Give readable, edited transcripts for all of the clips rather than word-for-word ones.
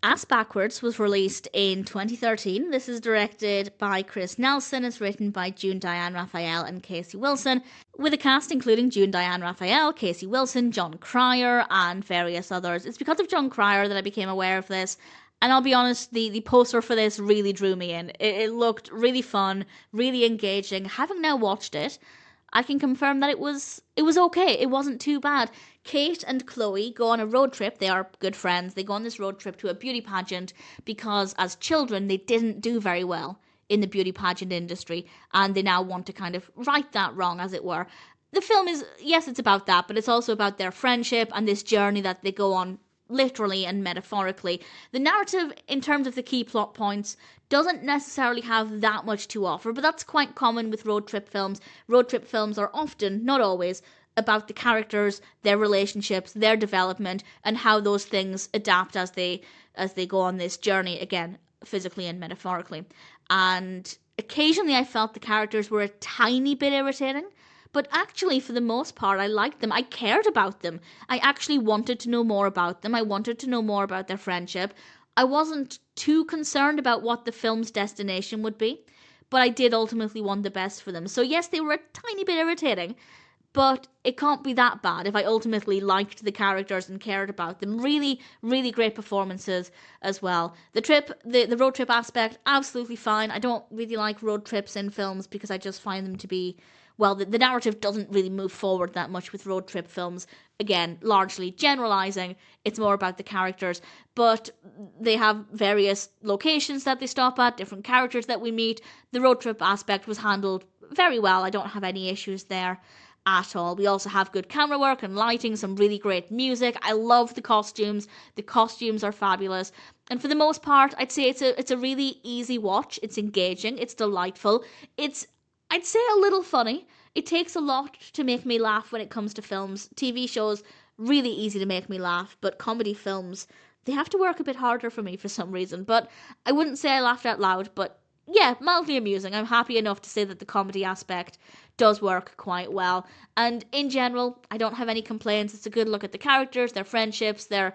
Ass Backwards was released in 2013. This is directed by Chris Nelson. It's written by Diane Raphael and Casey Wilson, with a cast including Diane Raphael, Casey Wilson, John Cryer, and various others. It's because of John Cryer that I became aware of this. And I'll be honest, the poster for this really drew me in. It looked really fun, really engaging. Having now watched it, I can confirm that it was okay. It wasn't too bad. Kate and Chloe go on a road trip. They are good friends. They go on this road trip to a beauty pageant because as children they didn't do very well in the beauty pageant industry, and they now want to kind of right that wrong, as it were. The film is, yes, it's about that, but it's also about their friendship and this journey that they go on, literally and metaphorically. The narrative, in terms of the key plot points, doesn't necessarily have that much to offer, but that's quite common with road trip films. Road trip films are often, not always, about the characters, their relationships, their development, and how those things adapt as they go on this journey, again, physically and metaphorically. And occasionally I felt the characters were a tiny bit irritating, but actually, for the most part, I liked them. I cared about them. I actually wanted to know more about them. I wanted to know more about their friendship. I wasn't too concerned about what the film's destination would be, but I did ultimately want the best for them. So yes, they were a tiny bit irritating, but it can't be that bad if I ultimately liked the characters and cared about them. Really, really great performances as well. The road trip aspect, absolutely fine. I don't really like road trips in films because I just find them to be, well, the narrative doesn't really move forward that much with road trip films. Again, largely generalizing, it's more about the characters, but they have various locations that they stop at, different characters that we meet. The road trip aspect was handled very well. I don't have any issues there at all. We also have good camera work and lighting, some really great music. I love the costumes. The costumes are fabulous. And for the most part, I'd say it's a really easy watch. It's engaging. It's delightful. It's, I'd say, a little funny. It takes a lot to make me laugh when it comes to films. TV shows, really easy to make me laugh, but comedy films, they have to work a bit harder for me for some reason. But I wouldn't say I laughed out loud, but yeah, mildly amusing. I'm happy enough to say that the comedy aspect does work quite well. And in general, I don't have any complaints. It's a good look at the characters, their friendships, their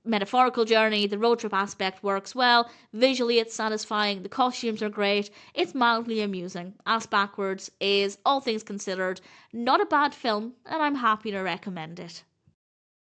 metaphorical journey. The road trip aspect works well. Visually, it's satisfying. The costumes are great. It's mildly amusing. Ass Backwards is, all things considered, not a bad film, and I'm happy to recommend it.